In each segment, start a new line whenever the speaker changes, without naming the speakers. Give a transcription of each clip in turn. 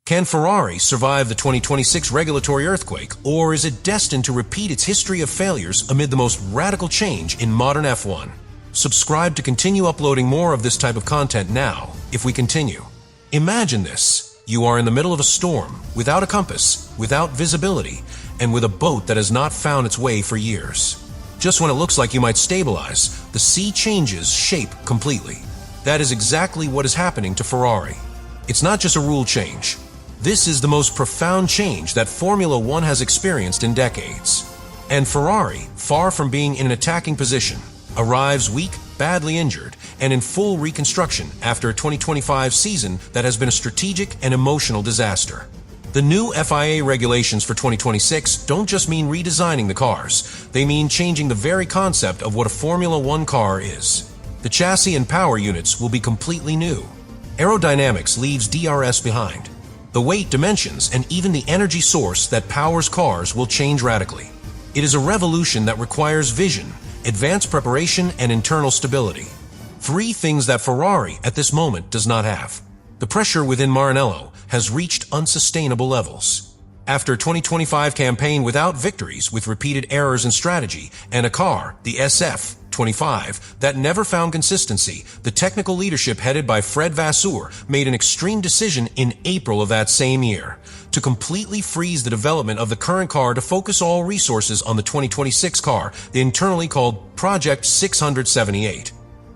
Can Ferrari survive the 2026 regulatory earthquake, or is it destined to repeat its history of failures amid the most radical change in modern F1? Subscribe to continue uploading more of this type of content now, if we continue. Imagine this. You are in the middle of a storm, without a compass, without visibility, and with a boat that has not found its way for years. Just when it looks like you might stabilize, the sea changes shape completely. That is exactly what is happening to Ferrari. It's not just a rule change. This is the most profound change that Formula One has experienced in decades. And Ferrari, far from being in an attacking position, arrives weak, badly injured, and in full reconstruction after a 2025 season that has been a strategic and emotional disaster. The new FIA regulations for 2026 don't just mean redesigning the cars, they mean changing the very concept of what a Formula One car is. The chassis and power units will be completely new. Aerodynamics leaves DRS behind. The weight, dimensions, and even the energy source that powers cars will change radically. It is a revolution that requires vision, advanced preparation, and internal stability. Three things that Ferrari at this moment does not have. The pressure within Maranello has reached unsustainable levels. After a 2025 campaign without victories, with repeated errors in strategy, and a car, the SF25, that never found consistency, the technical leadership headed by Fred Vasseur made an extreme decision in April of that same year to completely freeze the development of the current car to focus all resources on the 2026 car, they internally called Project 678.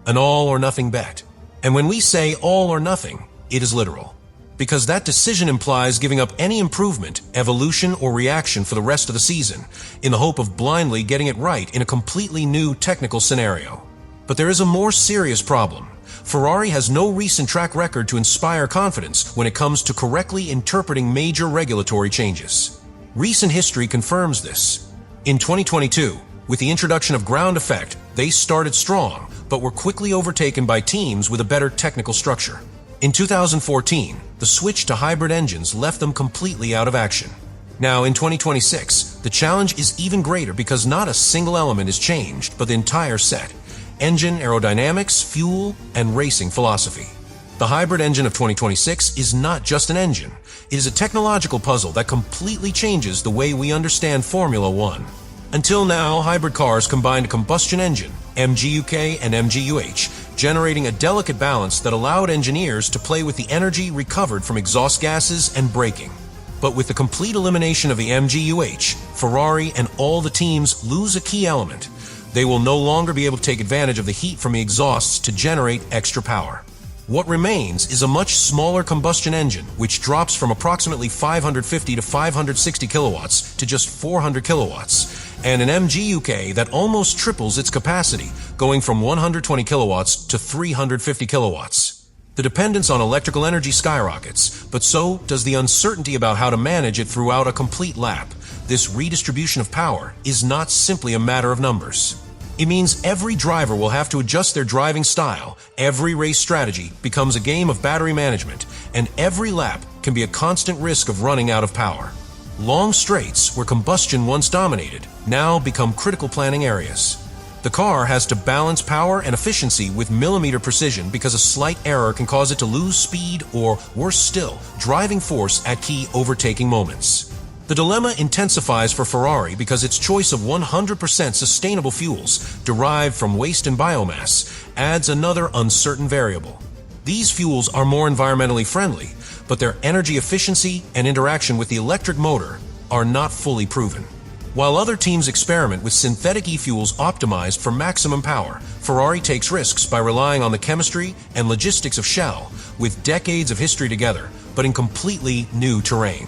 An all-or-nothing bet. And when we say all or nothing, it is literal. Because that decision implies giving up any improvement, evolution, or reaction for the rest of the season, in the hope of blindly getting it right in a completely new technical scenario. But there is a more serious problem. Ferrari has no recent track record to inspire confidence when it comes to correctly interpreting major regulatory changes. Recent history confirms this. In 2022, with the introduction of ground effect, they started strong, but were quickly overtaken by teams with a better technical structure. In 2014, the switch to hybrid engines left them completely out of action. Now, in 2026, the challenge is even greater because not a single element is changed, but the entire set. Engine, aerodynamics, fuel, and racing philosophy. The hybrid engine of 2026 is not just an engine. It is a technological puzzle that completely changes the way we understand Formula One. Until now, hybrid cars combined a combustion engine, MGUK and MGUH, generating a delicate balance that allowed engineers to play with the energy recovered from exhaust gases and braking. But with the complete elimination of the MGUH, Ferrari and all the teams lose a key element. They will no longer be able to take advantage of the heat from the exhausts to generate extra power. What remains is a much smaller combustion engine, which drops from approximately 550 to 560 kilowatts to just 400 kilowatts, and an MGUK that almost triples its capacity, going from 120 kilowatts to 350 kilowatts. The dependence on electrical energy skyrockets, but so does the uncertainty about how to manage it throughout a complete lap. This redistribution of power is not simply a matter of numbers. It means every driver will have to adjust their driving style, every race strategy becomes a game of battery management, and every lap can be a constant risk of running out of power. Long straights, where combustion once dominated, now become critical planning areas. The car has to balance power and efficiency with millimeter precision because a slight error can cause it to lose speed or, worse still, driving force at key overtaking moments. The dilemma intensifies for Ferrari because its choice of 100% sustainable fuels, derived from waste and biomass, adds another uncertain variable. These fuels are more environmentally friendly, but their energy efficiency and interaction with the electric motor are not fully proven. While other teams experiment with synthetic e-fuels optimized for maximum power, Ferrari takes risks by relying on the chemistry and logistics of Shell, with decades of history together, but in completely new terrain.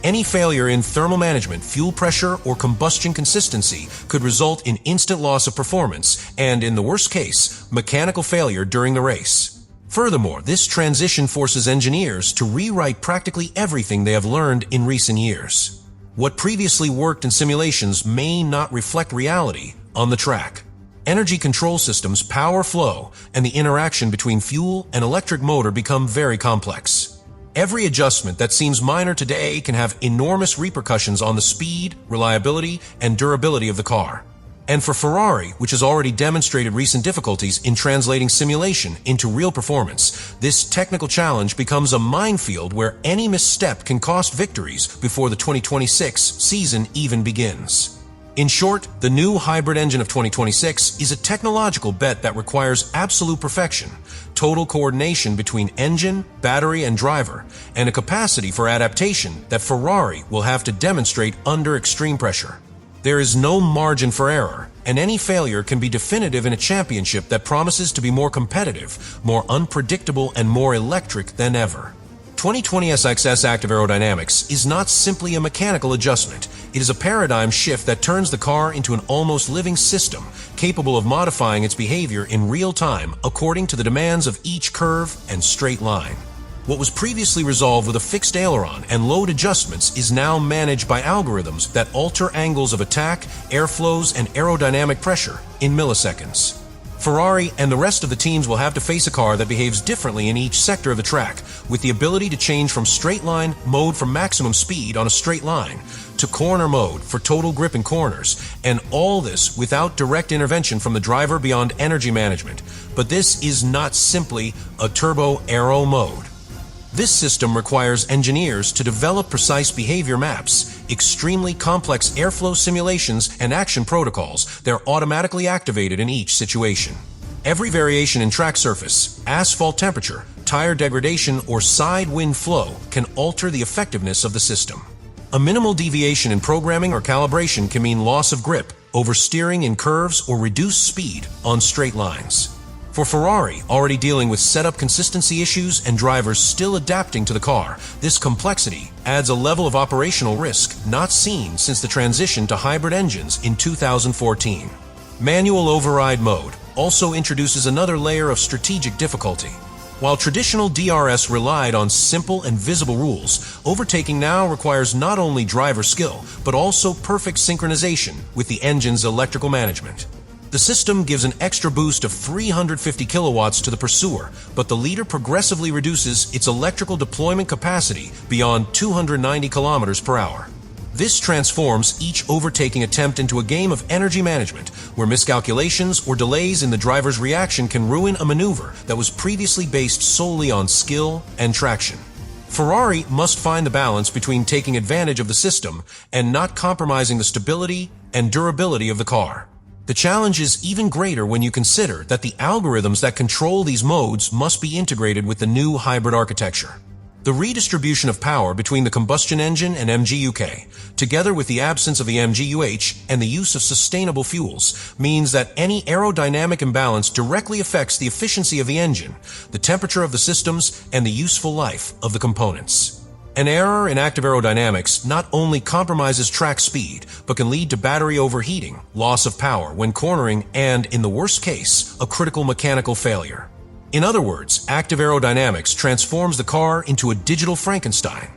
Any failure in thermal management, fuel pressure, or combustion consistency could result in instant loss of performance and, in the worst case, mechanical failure during the race. Furthermore, this transition forces engineers to rewrite practically everything they have learned in recent years. What previously worked in simulations may not reflect reality on the track. Energy control systems, power flow, and the interaction between fuel and electric motor become very complex. Every adjustment that seems minor today can have enormous repercussions on the speed, reliability, and durability of the car. And for Ferrari, which has already demonstrated recent difficulties in translating simulation into real performance, this technical challenge becomes a minefield where any misstep can cost victories before the 2026 season even begins. In short, the new hybrid engine of 2026 is a technological bet that requires absolute perfection, total coordination between engine, battery, and driver, and a capacity for adaptation that Ferrari will have to demonstrate under extreme pressure. There is no margin for error, and any failure can be definitive in a championship that promises to be more competitive, more unpredictable, and more electric than ever. 2020 SXS Active Aerodynamics is not simply a mechanical adjustment. It is a paradigm shift that turns the car into an almost living system, capable of modifying its behavior in real time according to the demands of each curve and straight line. What was previously resolved with a fixed aileron and load adjustments is now managed by algorithms that alter angles of attack, airflows, and aerodynamic pressure in milliseconds. Ferrari and the rest of the teams will have to face a car that behaves differently in each sector of the track, with the ability to change from straight line mode for maximum speed on a straight line to corner mode for total grip in corners, and all this without direct intervention from the driver beyond energy management. But this is not simply a turbo aero mode. This system requires engineers to develop precise behavior maps, extremely complex airflow simulations, and action protocols. They're automatically activated in each situation. Every variation in track surface, asphalt temperature, tire degradation, or side wind flow can alter the effectiveness of the system. A minimal deviation in programming or calibration can mean loss of grip, oversteering in curves, or reduced speed on straight lines. For Ferrari, already dealing with setup consistency issues and drivers still adapting to the car, this complexity adds a level of operational risk not seen since the transition to hybrid engines in 2014. Manual override mode also introduces another layer of strategic difficulty. While traditional DRS relied on simple and visible rules, overtaking now requires not only driver skill, but also perfect synchronization with the engine's electrical management. The system gives an extra boost of 350 kilowatts to the pursuer, but the leader progressively reduces its electrical deployment capacity beyond 290 kilometers per hour. This transforms each overtaking attempt into a game of energy management, where miscalculations or delays in the driver's reaction can ruin a maneuver that was previously based solely on skill and traction. Ferrari must find the balance between taking advantage of the system and not compromising the stability and durability of the car. The challenge is even greater when you consider that the algorithms that control these modes must be integrated with the new hybrid architecture. The redistribution of power between the combustion engine and MGUK, together with the absence of the MGUH and the use of sustainable fuels, means that any aerodynamic imbalance directly affects the efficiency of the engine, the temperature of the systems, and the useful life of the components. An error in active aerodynamics not only compromises track speed, but can lead to battery overheating, loss of power when cornering, and, in the worst case, a critical mechanical failure. In other words, active aerodynamics transforms the car into a digital Frankenstein.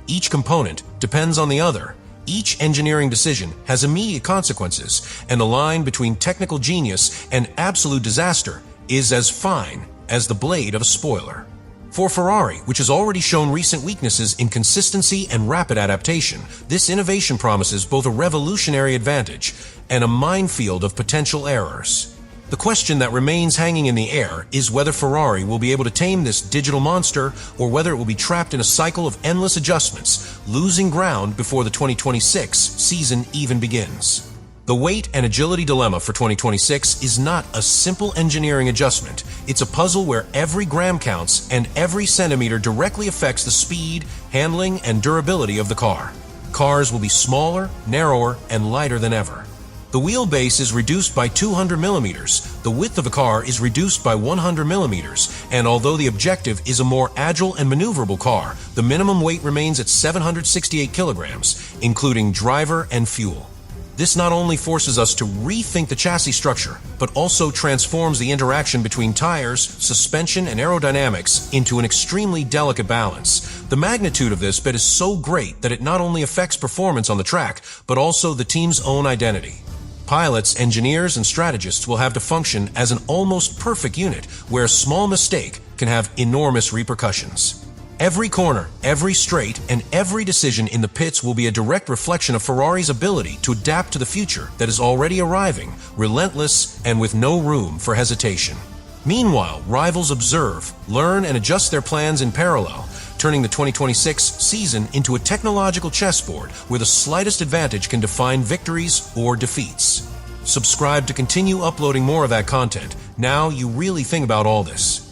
Each component depends on the other. Each engineering decision has immediate consequences, and the line between technical genius and absolute disaster is as fine as the blade of a spoiler. For Ferrari, which has already shown recent weaknesses in consistency and rapid adaptation, this innovation promises both a revolutionary advantage and a minefield of potential errors. The question that remains hanging in the air is whether Ferrari will be able to tame this digital monster or whether it will be trapped in a cycle of endless adjustments, losing ground before the 2026 season even begins. The weight and agility dilemma for 2026 is not a simple engineering adjustment. It's a puzzle where every gram counts and every centimeter directly affects the speed, handling, and durability of the car. Cars will be smaller, narrower, and lighter than ever. The wheelbase is reduced by 200 millimeters, the width of the car is reduced by 100 millimeters, and although the objective is a more agile and maneuverable car, the minimum weight remains at 768 kilograms, including driver and fuel. This not only forces us to rethink the chassis structure, but also transforms the interaction between tires, suspension, and aerodynamics into an extremely delicate balance. The magnitude of this bet is so great that it not only affects performance on the track, but also the team's own identity. Pilots, engineers, and strategists will have to function as an almost perfect unit, where a small mistake can have enormous repercussions. Every corner, every straight, and every decision in the pits will be a direct reflection of Ferrari's ability to adapt to the future that is already arriving, relentless and with no room for hesitation. Meanwhile, rivals observe, learn, and adjust their plans in parallel, turning the 2026 season into a technological chessboard where the slightest advantage can define victories or defeats. Subscribe to continue uploading more of that content. Now you really think about all this.